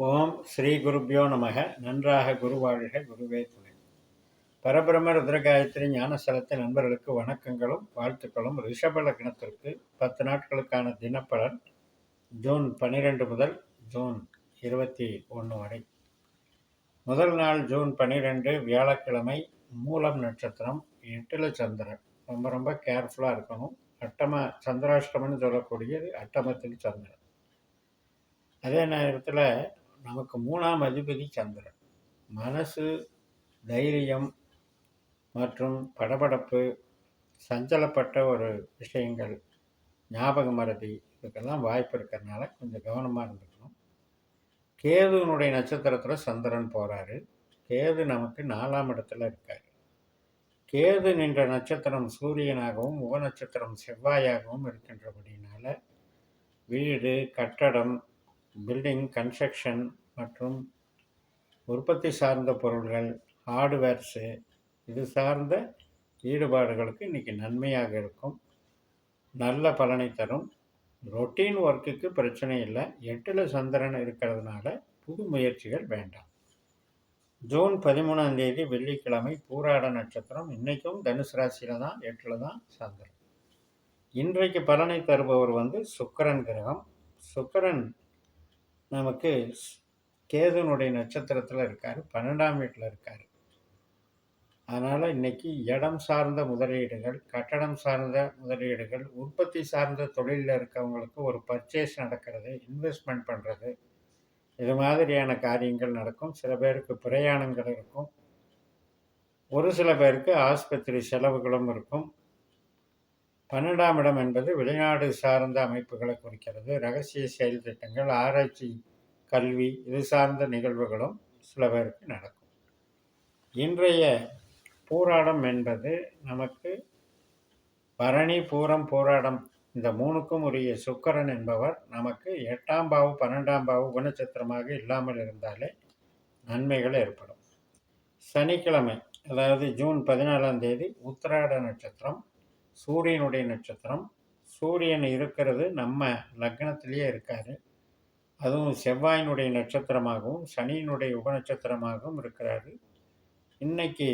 ஓம் ஸ்ரீ குருப்யோ நமக. நன்றாக குருவாழ்க, குருவே துணை. பரபிரம ருத்ரகாயத்ரி ஞானஸ்தலத்தின் நண்பர்களுக்கு வணக்கங்களும் வாழ்த்துக்களும். ரிஷப லக்னத்திற்கு 10 நாட்களுக்கான தினப்பலன் ஜூன் 12 முதல் ஜூன் 21 வரை. முதல் நாள் ஜூன் 12 வியாழக்கிழமை, மூலம் நட்சத்திரம், 8ல் சந்திரன். ரொம்ப ரொம்ப கேர்ஃபுல்லாக இருக்கணும். சந்திராஷ்டமன்னு சொல்லக்கூடியது அட்டமத்தில் சந்திரன். அதே நேரத்தில் நமக்கு 3ஆம் அதிபதி சந்திரன். மனசு, தைரியம் மற்றும் படபடப்பு, சஞ்சலப்பட்ட ஒரு விஷயங்கள், ஞாபக மறதி, இதுக்கெல்லாம் வாய்ப்பு இருக்கிறதுனால கொஞ்சம் கவனமாக இருந்துக்கணும். கேதுனுடைய நட்சத்திரத்தில் சந்திரன் போகிறாரு. கேது நமக்கு 4ஆம் இடத்துல இருக்கார். கேது நின்ற நட்சத்திரம் சூரியனாகவும் உப நட்சத்திரம் செவ்வாயாகவும் இருக்கின்றபடினால வீடு, கட்டடம், பில்டிங், கன்ஸ்ட்ரக்ஷன் மற்றும் உற்பத்தி சார்ந்த பொருள்கள், ஹார்ட்வேர்ஸு, இது சார்ந்த ஈடுபாடுகளுக்கு இன்றைக்கி நன்மையாக இருக்கும். நல்ல பலனை தரும். ரொட்டீன் ஒர்க்குக்கு பிரச்சனை இல்லை. 8ல் சந்திரன் இருக்கிறதுனால புது முயற்சிகள் வேண்டாம். ஜூன் 13ஆம் தேதி வெள்ளிக்கிழமை, பூராட நட்சத்திரம். இன்றைக்கும் தனுசு ராசியில் தான், 8ல் தான் சந்திரன். இன்றைக்கு பலனை தருபவர் சுக்கிரன் கிரகம். சுக்கிரன் நமக்கு கேதுனுடைய நட்சத்திரத்தில் இருக்கார், 12ஆம் வீட்டில் இருக்கார். அதனால் இன்றைக்கி இடம் சார்ந்த முதலீடுகள், கட்டடம் சார்ந்த முதலீடுகள், உற்பத்தி சார்ந்த தொழிலில் இருக்கவங்களுக்கு ஒரு பர்ச்சேஸ் நடக்கிறது, இன்வெஸ்ட்மெண்ட் பண்ணுறது, இது மாதிரியான காரியங்கள் நடக்கும். சில பேருக்கு பிரயாணங்கள் இருக்கும். ஒரு சில பேருக்கு ஆஸ்பத்திரி செலவுகளும் இருக்கும். 12ஆம் இடம் என்பது வெளிநாடு சார்ந்த அமைப்புகளை குறிக்கிறது. ரகசிய செயல் திட்டங்கள், ஆராய்ச்சி, கல்வி, இது சார்ந்த நிகழ்வுகளும் சில பேருக்கு நடக்கும். இன்றைய பூராடம் என்பது நமக்கு பரணி, பூரம், பூராடம் இந்த 3க்கும் உரிய சுக்கிரன் என்பவர் நமக்கு 8ஆம் பாவு, 12ஆம் பாவு உபநட்சத்திரமாக இல்லாமல் இருந்தாலே நன்மைகள் ஏற்படும். சனிக்கிழமை, அதாவது ஜூன் 14ஆம் தேதி, உத்திராட நட்சத்திரம், சூரியனுடைய நட்சத்திரம். சூரியன் இருக்கிறது நம்ம லக்னத்திலேயே இருக்கார். அதுவும் செவ்வாயினுடைய நட்சத்திரமாகவும் சனியினுடைய உபநட்சத்திரமாகவும் இருக்கிறாரு. இன்னைக்கு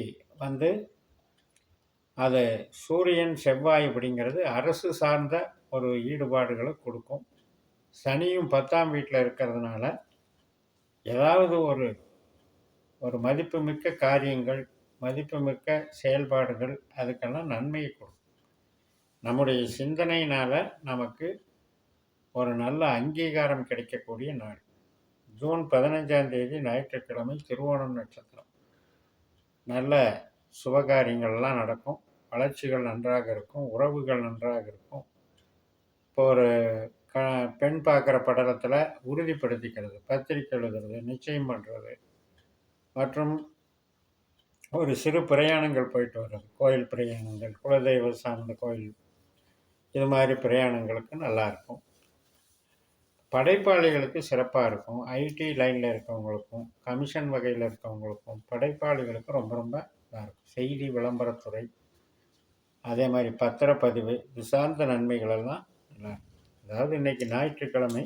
அது சூரியன் செவ்வாய் அப்படிங்கிறது அரசு சார்ந்த ஒரு ஈடுபாடுகளை கொடுக்கும். சனியும் 10ஆம் வீட்டில் இருக்கிறதுனால ஏதாவது ஒரு மதிப்புமிக்க காரியங்கள், மதிப்புமிக்க செயல்பாடுகள், அதுக்கெல்லாம் நன்மையை கொடுக்கும். நம்முடைய சிந்தனையினால் நமக்கு ஒரு நல்ல அங்கீகாரம் கிடைக்கக்கூடிய நாள். ஜூன் 15ஆம் தேதி ஞாயிற்றுக்கிழமை, திருவோணம் நட்சத்திரம். நல்ல சுபகாரியங்கள்லாம் நடக்கும். வளர்ச்சிகள் நன்றாக இருக்கும். உறவுகள் நன்றாக இருக்கும். இப்போ ஒரு பெண் பார்க்குற படலத்தில் உறுதிப்படுத்திக்கிறது, பத்திரிக்கை எழுதுறது, நிச்சயம் பண்ணுறது மற்றும் ஒரு சிறு பிரயாணங்கள் போயிட்டு வர்றது, கோயில் பிரயாணங்கள், குலதெய்வ சார்ந்த கோயில், இது மாதிரி பிரயாணங்களுக்கு நல்லாயிருக்கும். படைப்பாளிகளுக்கு சிறப்பாக இருக்கும். ஐடி லைனில் இருக்கவங்களுக்கும், கமிஷன் வகையில் இருக்கவங்களுக்கும், படைப்பாளிகளுக்கும் ரொம்ப ரொம்ப இதாக இருக்கும். செய்தி விளம்பரத்துறை, அதே மாதிரி பத்திரப்பதிவு, இது சார்ந்த நன்மைகளெல்லாம் நல்லாயிருக்கும். அதாவது இன்றைக்கி ஞாயிற்றுக்கிழமை,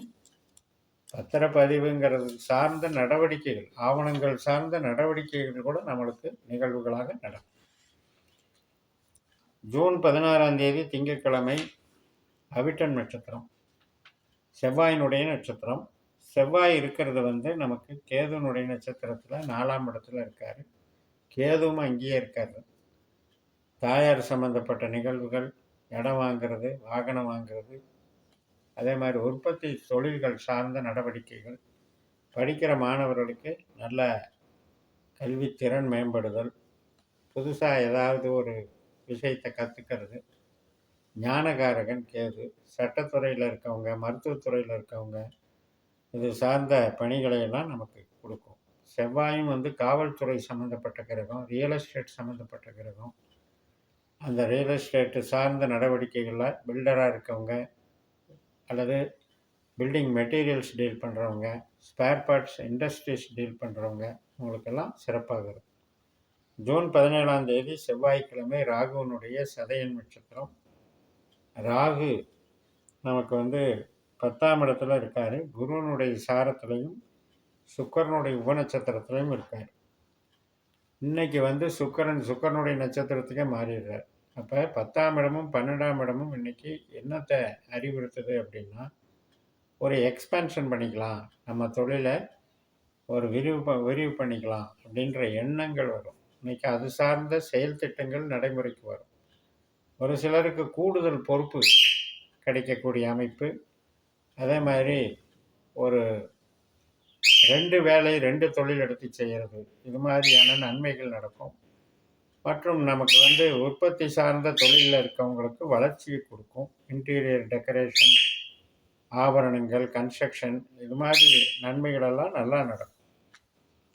பத்திரப்பதிவுங்கிறது சார்ந்த நடவடிக்கைகள், ஆவணங்கள் சார்ந்த நடவடிக்கைகள் கூட நம்மளுக்கு நிகழ்வுகளாக நடக்கும். ஜூன் 16ஆம் தேதி திங்கட்கிழமை, அவிட்டம் நட்சத்திரம், செவ்வாயினுடைய நட்சத்திரம். செவ்வாய் இருக்கிறது நமக்கு கேதுனுடைய நட்சத்திரத்தில் 4ஆம் இடத்துல இருக்கார். கேதுவும் அங்கேயே இருக்கார். தாயார் சம்பந்தப்பட்ட நிகழ்வுகள், இடம் வாங்கிறது, வாகனம் வாங்கிறது, அதே மாதிரி உற்பத்தி தொழில்கள் சார்ந்த நடவடிக்கைகள், படிக்கிற மாணவர்களுக்கு நல்ல கல்வித்திறன் மேம்படுதல், புதுசாக ஏதாவது ஒரு விஷயத்தை கற்றுக்கிறது. ஞானகாரகன் கேது. சட்டத்துறையில் இருக்கவங்க, மருத்துவத்துறையில் இருக்கவங்க, இது சார்ந்த பணிகளை எல்லாம் நமக்கு கொடுக்கும். செவ்வாயும் காவல்துறை சம்மந்தப்பட்ட கிரகம், ரியல் எஸ்டேட் சம்மந்தப்பட்ட கிரகம். அந்த ரியல் எஸ்டேட்டு சார்ந்த நடவடிக்கைகளில் பில்டராக இருக்கவங்க, அல்லது பில்டிங் மெட்டீரியல்ஸ் டீல் பண்ணுறவங்க, ஸ்பேர் பார்ட்ஸ் இண்டஸ்ட்ரீஸ் டீல் பண்ணுறவங்க, உங்களுக்கெல்லாம் சிறப்பாக இருக்கும். ஜூன் 17ஆம் தேதி செவ்வாய்க்கிழமை, ராகுவனுடைய சதயன் நட்சத்திரம். ராகு நமக்கு 10ஆம் இடத்துல இருக்கார். குருவனுடைய சாரத்திலையும் சுக்கிரனுடைய உபநட்சத்திரத்திலையும் இருக்கார். இன்னைக்கு வந்து சுக்கிரனுடைய நட்சத்திரத்துக்கே மாறிடுறார். அப்போ 10ஆம் இடமும் 12ஆம் இடமும் இன்னைக்கு என்னத்தை அறிவுறுத்துது அப்படின்னா, ஒரு எக்ஸ்பேன்ஷன் பண்ணிக்கலாம், நம்ம தொழிலை ஒரு விரிவு பண்ணிக்கலாம் அப்படின்ற எண்ணங்கள் வரும். இன்னைக்கு அது சார்ந்த செயல் திட்டங்கள் நடைமுறைக்கு வரும். ஒரு சிலருக்கு கூடுதல் பொறுப்பு கிடைக்கக்கூடிய அமைப்பு, அதே மாதிரி ஒரு 2 வேலை 2 தொழில் எடுத்து செய்கிறது, இது மாதிரியான நன்மைகள் நடக்கும். மற்றும் நமக்கு வந்து உற்பத்தி சார்ந்த தொழிலில் இருக்கவங்களுக்கு வளர்ச்சியை கொடுக்கும். இன்டீரியர் டெக்கரேஷன், ஆபரணங்கள், கன்ஸ்ட்ரக்ஷன், இது மாதிரி நன்மைகளெல்லாம் நல்லா நடக்கும்.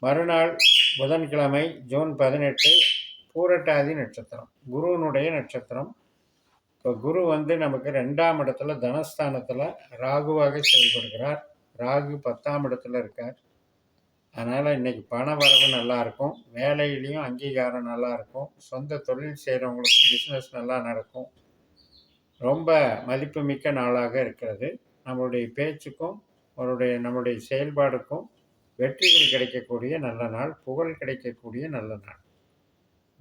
மறுநாள் புதன்கிழமை ஜூன் 18 பூரட்டாதி நட்சத்திரம், குருவினுடைய நட்சத்திரம். இப்போ குரு வந்து நமக்கு 2ஆம் இடத்துல தனஸ்தானத்தில் ராகுவாக செயல்படுகிறார். ராகு 10ஆம் இடத்துல இருக்கார். அதனால் இன்றைக்கி பண வரவு நல்லாயிருக்கும், வேலையிலையும் அங்கீகாரம் நல்லாயிருக்கும், சொந்த தொழில் செய்கிறவங்களுக்கும் பிஸ்னஸ் நல்லா நடக்கும். ரொம்ப மதிப்புமிக்க நாளாக இருக்கிறது. நம்மளுடைய பேச்சுக்கும் நம்மளுடைய செயல்பாடுக்கும் வெற்றிகள் கிடைக்கக்கூடிய நல்ல நாள், புகழ் கிடைக்கக்கூடிய நல்ல நாள்.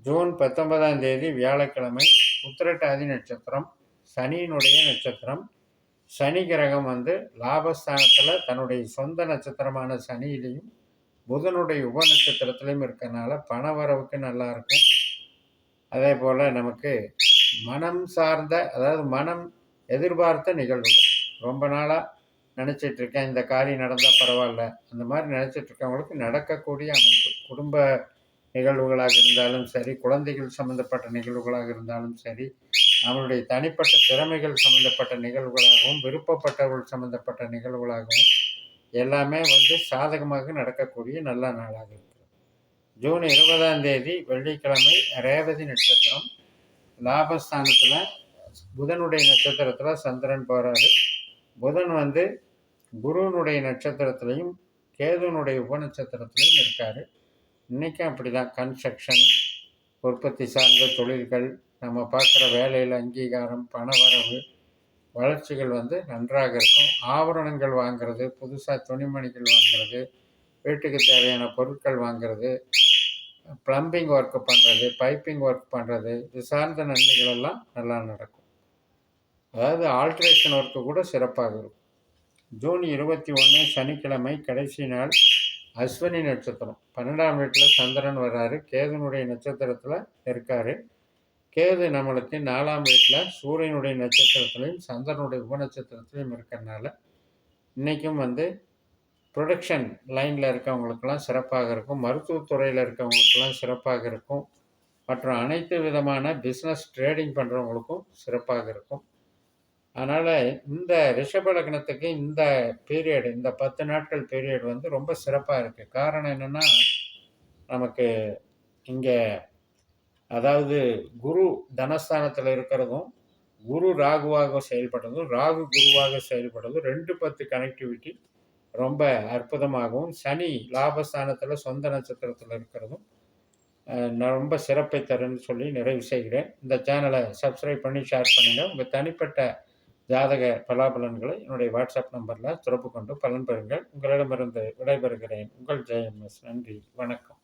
ஜூன் 19ஆம் தேதி வியாழக்கிழமை உத்திரட்டாதி நட்சத்திரம், சனியினுடைய நட்சத்திரம். சனி கிரகம் வந்து லாபஸ்தானத்தில் தன்னுடைய சொந்த நட்சத்திரமான சனியிலையும் புதனுடைய உப நட்சத்திரத்திலையும் இருக்கிறதுனால பண வரவுக்கு நல்லா இருக்கும். அதே போல் நமக்கு மனம் சார்ந்த, அதாவது மனம் எதிர்பார்த்த நிகழ்வுகள், ரொம்ப நாளாக நினச்சிட்ருக்கேன் இந்த காரியம் நடந்தால் பரவாயில்ல, அந்த மாதிரி நினச்சிட்ருக்கவங்களுக்கு நடக்கக்கூடிய அமைப்பு, குடும்ப நிகழ்வுகளாக இருந்தாலும் சரி, குழந்தைகள் சம்மந்தப்பட்ட நிகழ்வுகளாக இருந்தாலும் சரி, நம்மளுடைய தனிப்பட்ட திறமைகள் சம்மந்தப்பட்ட நிகழ்வுகளாகவும் விருப்பப்பட்டவர்கள் சம்மந்தப்பட்ட நிகழ்வுகளாகவும் எல்லாமே வந்து சாதகமாக நடக்கக்கூடிய நல்ல நாளாக இருக்கிறது. ஜூன் 20ஆம் தேதி வெள்ளிக்கிழமை ரேவதி நட்சத்திரம், லாபஸ்தானத்தில் புதனுடைய நட்சத்திரத்தில் சந்திரன் போகிறாரு. புதன் வந்து குருவனுடைய நட்சத்திரத்திலையும் கேதுனுடைய உபநட்சத்திரத்திலையும் இருக்கார். இன்றைக்கும் அப்படி தான். கன்ஸ்ட்ரக்ஷன், உற்பத்தி சார்ந்த தொழில்கள், நம்ம பார்க்குற வேலையில் அங்கீகாரம், பண வரவு, வளர்ச்சிகள் வந்து நன்றாக இருக்கும். ஆபரணங்கள் வாங்கிறது, புதுசாக துணிமணிகள் வாங்கிறது, வீட்டுக்கு தேவையான பொருட்கள் வாங்கிறது, ப்ளம்பிங் ஒர்க்கு பண்ணுறது, பைப்பிங் ஒர்க் பண்ணுறது, இது சார்ந்த நன்மைகள் எல்லாம் நல்லா நடக்கும். அதாவது ஆல்ட்ரேஷன் ஒர்க்கு கூட சிறப்பாக இருக்கும். ஜூன் 21 சனிக்கிழமை கடைசி நாள், அஸ்வினி நட்சத்திரம், 12ஆம் வீட்டில் சந்திரன் வர்றாரு, கேதுனுடைய நட்சத்திரத்தில் இருக்கார். கேது நம்மளுக்கு 4ஆம் வீட்டில் சூரியனுடைய நட்சத்திரத்திலையும் சந்திரனுடைய உபநட்சத்திரத்திலையும் இருக்கிறதுனால இன்றைக்கும் வந்து ப்ரொடக்ஷன் லைனில் இருக்கவங்களுக்கெல்லாம் சிறப்பாக இருக்கும், மருத்துவத்துறையில் இருக்கவங்களுக்கெல்லாம் சிறப்பாக இருக்கும், மற்றும் அனைத்து விதமான பிஸ்னஸ் ட்ரேடிங் பண்ணுறவங்களுக்கும் சிறப்பாக இருக்கும். அதனால் இந்த ரிஷப லக்னத்துக்கு இந்த பீரியட், இந்த 10 நாட்கள் பீரியட் வந்து ரொம்ப சிறப்பாக இருக்குது. காரணம் என்னென்னா, நமக்கு இங்கே அதாவது குரு தனஸ்தானத்தில் இருக்கிறதும், குரு ராகுவாக செயல்படுறதும், ராகு குருவாக செயல்படுறதும் 2-10 கனெக்டிவிட்டி ரொம்ப அற்புதமாகவும், சனி லாபஸ்தானத்தில் சொந்த நட்சத்திரத்தில் இருக்கிறதும் ரொம்ப சிறப்பை தருன்னு சொல்லி நிறைவு செய்கிறேன். இந்த சேனலை சப்ஸ்கிரைப் பண்ணி ஷேர் பண்ணுங்கள். உங்கள் தனிப்பட்ட ஜாதக பலாபலன்களை என்னுடைய வாட்ஸ்அப் நம்பரில் தொடர்பு கொண்டு பலன் பெறுங்கள். உங்களிடமிருந்து விடைபெறுகிறேன். உங்கள் ஜெயம்எஸ். நன்றி, வணக்கம்.